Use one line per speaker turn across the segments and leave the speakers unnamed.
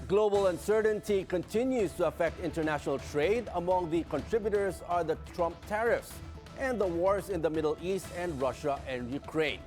Global uncertainty continues to affect international trade. Among the contributors are the Trump tariffs and the wars in the Middle East and Russia and Ukraine.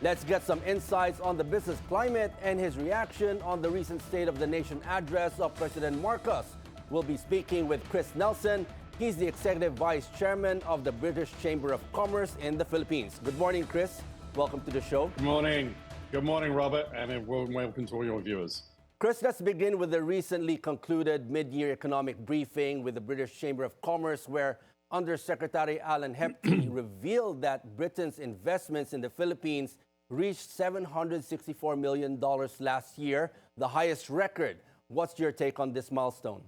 Let's get some insights on the business climate and his reaction on the recent State of the Nation address of President Marcos. We'll be speaking with Chris Nelson. He's the Executive Vice Chairman of the British Chamber of Commerce in the Philippines. Good morning, Chris. Welcome to the show.
Good morning. Good morning, Robert, and a warm welcome to all your viewers.
Chris, let's begin with the recently concluded mid-year economic briefing with the British Chamber of Commerce, where Undersecretary Alan Hepty revealed that Britain's investments in the Philippines reached $764 million last year, the highest record. What's your take on this milestone?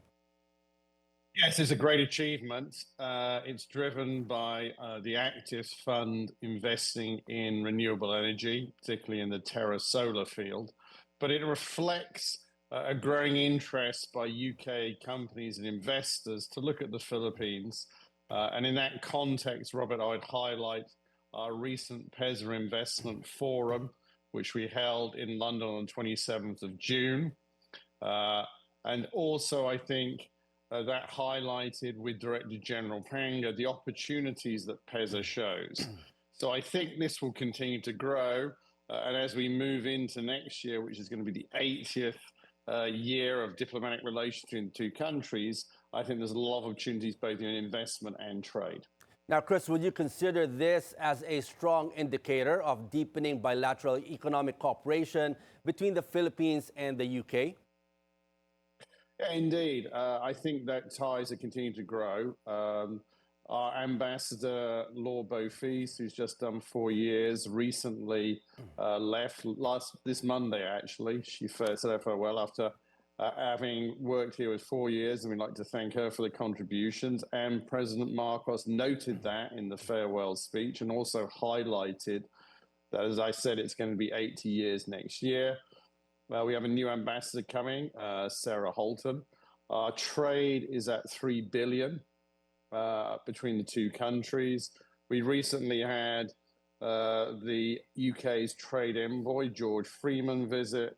Yes, it's a great achievement. It's driven by the Active Fund investing in renewable energy, particularly in the Terra solar field. But it reflects a growing interest by UK companies and investors to look at the Philippines. And in that context, Robert, I'd highlight our recent PESA Investment Forum, which we held in London on the 27th of June. And also, I think, that highlighted with Director General Panga the opportunities that PESA shows. So I think this will continue to grow. And as we move into next year, which is going to be the 80th year of diplomatic relations between the two countries, I think there's a lot of opportunities both in investment and trade.
Now, Chris, would you consider this as a strong indicator of deepening bilateral economic cooperation between the Philippines and the UK?
Yeah, indeed. I think that ties are continuing to grow. Our ambassador, Laura Beaufils, who's just done 4 years, recently left this Monday, actually. She said her farewell after having worked here with 4 years, and we'd like to thank her for the contributions. And President Marcos noted that in the farewell speech and also highlighted that, as I said, it's going to be 80 years next year. We have a new ambassador coming, Sarah Holton. Our trade is at $3 billion. Between the two countries. We recently had the UK's trade envoy, George Freeman, visit.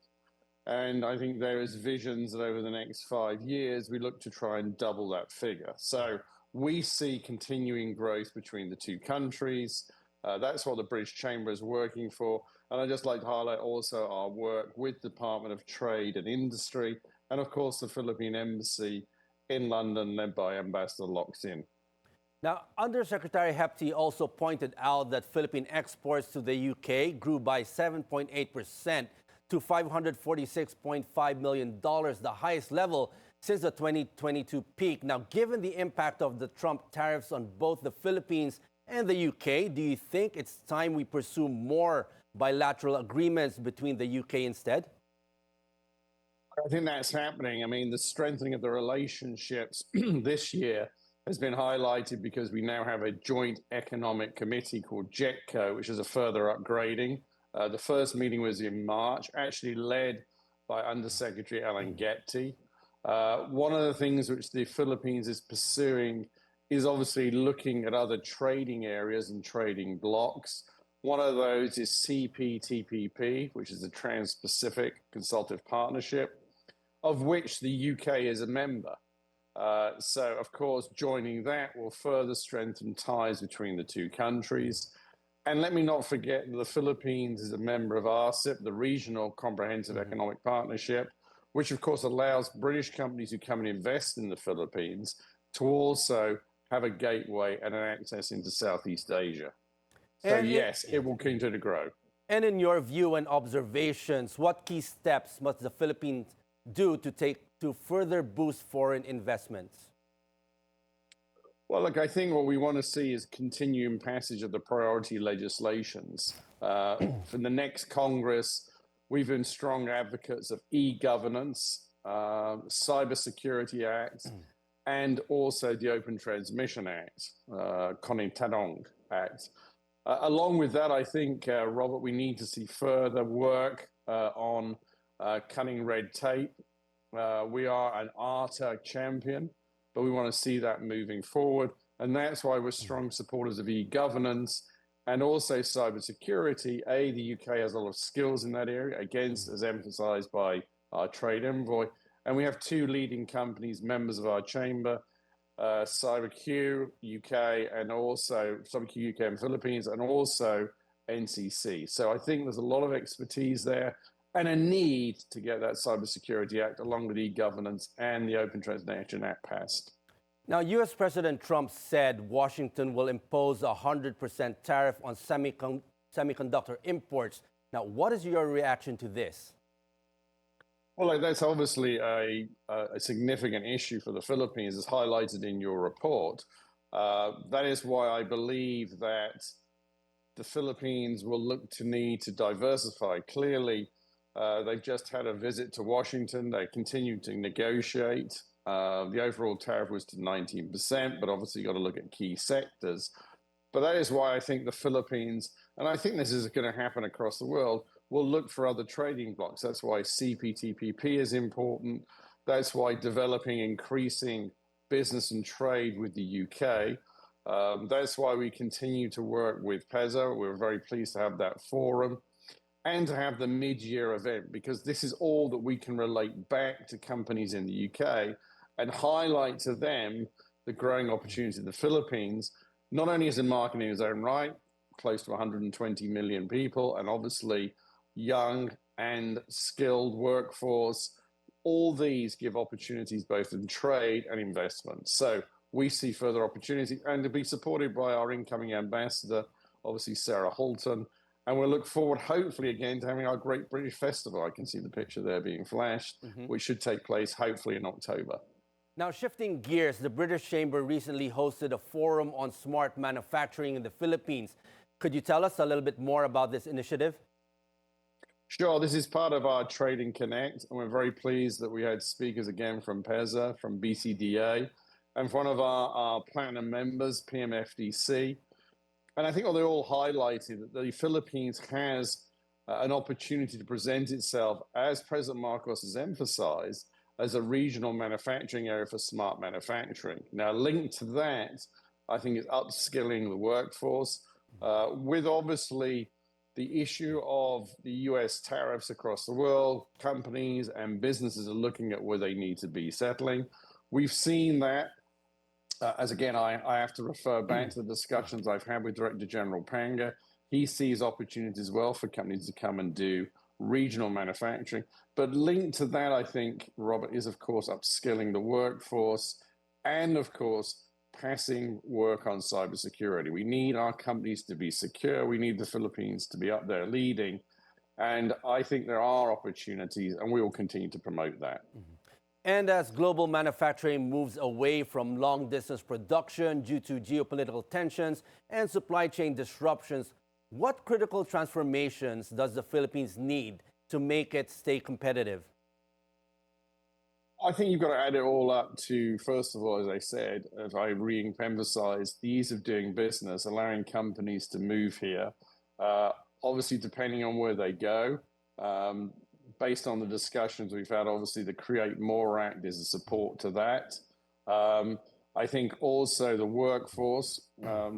And I think there is visions that over the next 5 years, we look to try and double that figure. So we see continuing growth between the two countries. That's what the British Chamber is working for. And I'd just like to highlight also our work with the Department of Trade and Industry, and of course the Philippine Embassy in London, led by Ambassador Locsin.
Now, Undersecretary Hepty also pointed out that Philippine exports to the UK grew by 7.8% to $546.5 million, the highest level since the 2022 peak. Now, given the impact of the Trump tariffs on both the Philippines and the UK, do you think it's time we pursue more bilateral agreements between the UK instead?
I think that's happening. I mean, the strengthening of the relationships this year has been highlighted because we now have a joint economic committee called JETCO, which is a further upgrading. The first meeting was in March, actually led by Undersecretary Alan Hepty. One of the things which the Philippines is pursuing is obviously looking at other trading areas and trading blocks. One of those is CPTPP, which is the Trans-Pacific Consultative Partnership, of which the UK is a member. So, of course, joining that will further strengthen ties between the two countries. And let me not forget that the Philippines is a member of RCEP, the Regional Comprehensive Economic Partnership, which, of course, allows British companies who come and invest in the Philippines to also have a gateway and an access into Southeast Asia. So, yes, it will continue to grow.
And in your view and observations, what key steps must the Philippines do to further boost foreign investments?
Well, look, I think what we want to see is continuing passage of the priority legislations. For the next Congress, we've been strong advocates of e-governance, Cybersecurity Act, and also the Open Transmission Act, Konitadong Act. Along with that, I think, Robert, we need to see further work on cutting red tape. We are an ARTA champion, but we want to see that moving forward. And that's why we're strong supporters of e-governance and also cybersecurity. The UK has a lot of skills in that area, again, as emphasized by our trade envoy. And we have two leading companies, members of our chamber, CyberQ UK and also CyberQ UK and Philippines, and also NCC. So I think there's a lot of expertise there and a need to get that Cybersecurity Act along with e-governance and the Open Transaction Act passed.
Now, U.S. President Trump said Washington will impose a 100% tariff on semiconductor imports. Now, what is your reaction to this?
Well, that's obviously a significant issue for the Philippines, as highlighted in your report. That is why I believe that the Philippines will look to need to diversify. Clearly, they've just had a visit to Washington. They continue to negotiate. The overall tariff was to 19%, but obviously you've got to look at key sectors. But that is why I think the Philippines, and I think this is going to happen across the world, will look for other trading blocks. That's why CPTPP is important. That's why developing increasing business and trade with the UK. That's why we continue to work with PESA. We're very pleased to have that forum and to have the mid-year event, because this is all that we can relate back to companies in the UK and highlight to them the growing opportunity in the Philippines, not only as a market in its own right, close to 120 million people, and obviously young and skilled workforce. All these give opportunities both in trade and investment. So we see further opportunity, and to be supported by our incoming ambassador, obviously Sarah Halton. And we'll look forward, hopefully, again, to having our Great British Festival. I can see the picture there being flashed, which should take place, hopefully, in October.
Now, shifting gears, the British Chamber recently hosted a forum on smart manufacturing in the Philippines. Could you tell us a little bit more about this initiative?
Sure. This is part of our Trading Connect, and we're very pleased that we had speakers again from PESA, from BCDA, and from one of our platinum members, PMFDC. And I think they all highlighted that the Philippines has an opportunity to present itself, as President Marcos has emphasized, as a regional manufacturing area for smart manufacturing. Now, linked to that, I think is upskilling the workforce, with obviously the issue of the US tariffs across the world. Companies and businesses are looking at where they need to be settling. We've seen that, as again, I have to refer back to the discussions I've had with Director General Panga. He sees opportunities as well for companies to come and do regional manufacturing. But linked to that, I think, Robert, is, of course, upskilling the workforce and, of course, passing work on cybersecurity. We need our companies to be secure. We need the Philippines to be up there leading. And I think there are opportunities, and we will continue to promote that.
And as global manufacturing moves away from long-distance production due to geopolitical tensions and supply chain disruptions, what critical transformations does the Philippines need to make it stay competitive?
I think you've got to add it all up to, first of all, as I said, as I re-emphasize, the ease of doing business, allowing companies to move here, obviously depending on where they go. Based on the discussions we've had, obviously the Create More Act is a support to that. I think also the workforce,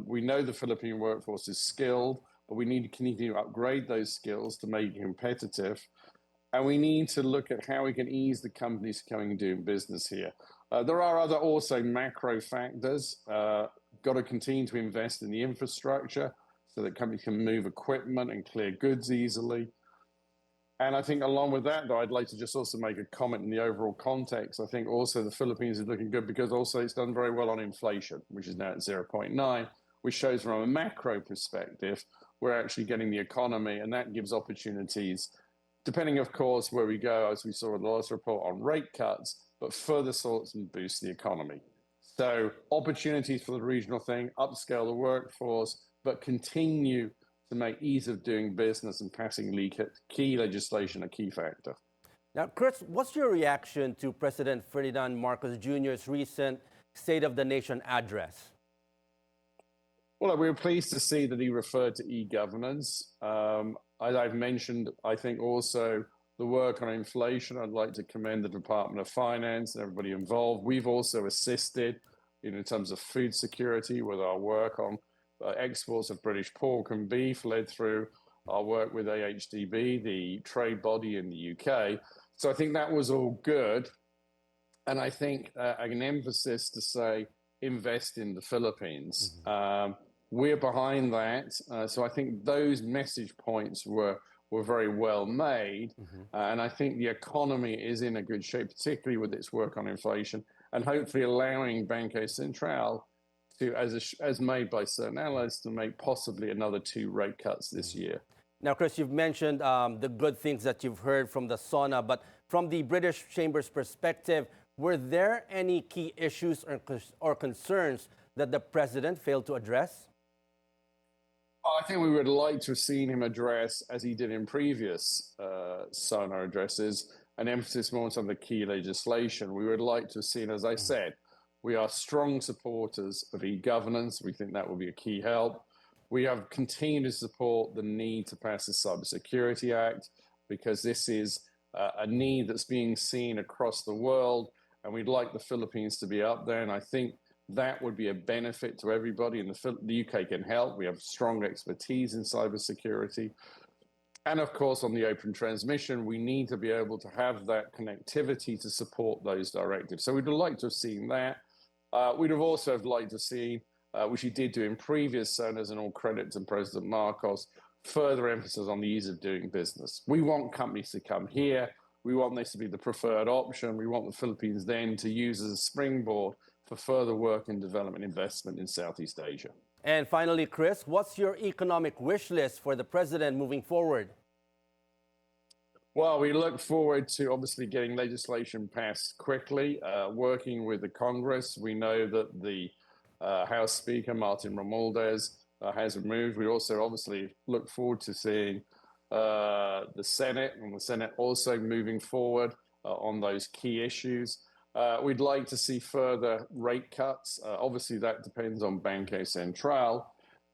we know the Philippine workforce is skilled, but we need to continue to upgrade those skills to make it competitive. And we need to look at how we can ease the companies coming and doing business here. There are other also macro factors. Got to continue to invest in the infrastructure so that companies can move equipment and clear goods easily. And I think along with that, though, I'd like to just also make a comment in the overall context. I think also the Philippines is looking good because also it's done very well on inflation, which is now at 0.9, which shows from a macro perspective, we're actually getting the economy, and that gives opportunities, depending, of course, where we go, as we saw in the last report on rate cuts, but further sorts and boost the economy. So opportunities for the regional thing, upscale the workforce, but continue to make ease of doing business and passing key legislation a key factor.
Now, Chris, what's your reaction to President Ferdinand Marcos Jr.'s recent State of the Nation address?
Well, we were pleased to see that he referred to e-governance. As I've mentioned, I think also the work on inflation, I'd like to commend the Department of Finance and everybody involved. We've also assisted in terms of food security with our work on exports of British pork and beef, led through our work with AHDB, the trade body in the UK. So I think that was all good. and I think an emphasis to say invest in the Philippines. We're behind that, so I think those message points were very well made, and I think the economy is in a good shape, particularly with its work on inflation, and hopefully allowing Banco Central to, as made by certain analysts, to make possibly another 2 rate cuts this year.
Now, Chris, you've mentioned the good things that you've heard from the SONA, but from the British Chamber's perspective, were there any key issues or concerns that the president failed to address?
I think we would like to have seen him address, as he did in previous SONA addresses, an emphasis more on some of the key legislation. We would like to have seen, as I said, we are strong supporters of e-governance. We think that will be a key help. We have continued to support the need to pass the Cybersecurity Act, because this is a need that's being seen across the world, and we'd like the Philippines to be up there. And I think that would be a benefit to everybody, and the UK can help. We have strong expertise in cybersecurity. And of course, on the open transmission, we need to be able to have that connectivity to support those directives. So we'd like to have seen that. We'd have also liked to see, which he did do in previous SONAs, and all credit to President Marcos, further emphasis on the ease of doing business. We want companies to come here. We want this to be the preferred option. We want the Philippines then to use as a springboard for further work and development investment in Southeast Asia.
And finally, Chris, what's your economic wish list for the president moving forward?
Well, we look forward to obviously getting legislation passed quickly, working with the Congress. We know that the House Speaker, Martin Romualdez, has moved. We also obviously look forward to seeing the Senate, and the Senate also moving forward on those key issues. We'd like to see further rate cuts. Obviously, that depends on Banco Central.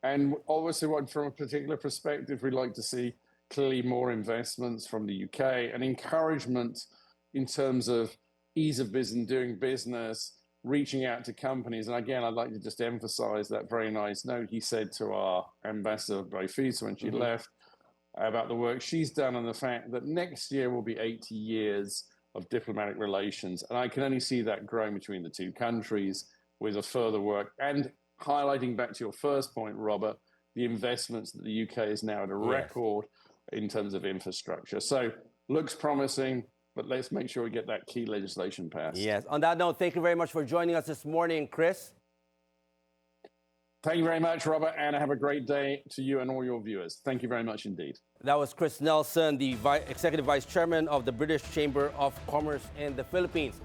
And obviously, from a particular perspective, we'd like to see clearly more investments from the UK and encouragement in terms of ease of business, doing business, reaching out to companies. And again, I'd like to just emphasize that very nice note he said to our ambassador, Bofisa, when she left, about the work she's done and the fact that next year will be 80 years of diplomatic relations. And I can only see that growing between the two countries with a further work. And highlighting back to your first point, Robert, the investments that the UK is now at a record in terms of infrastructure. So looks promising, but let's make sure we get that key legislation passed.
Yes. On that note, thank you very much for joining us this morning, Chris.
Thank you very much, Robert, and have a great day to you and all your viewers. Thank you very much indeed.
That was Chris Nelson, the Executive Vice Chairman of the British Chamber of Commerce in the Philippines.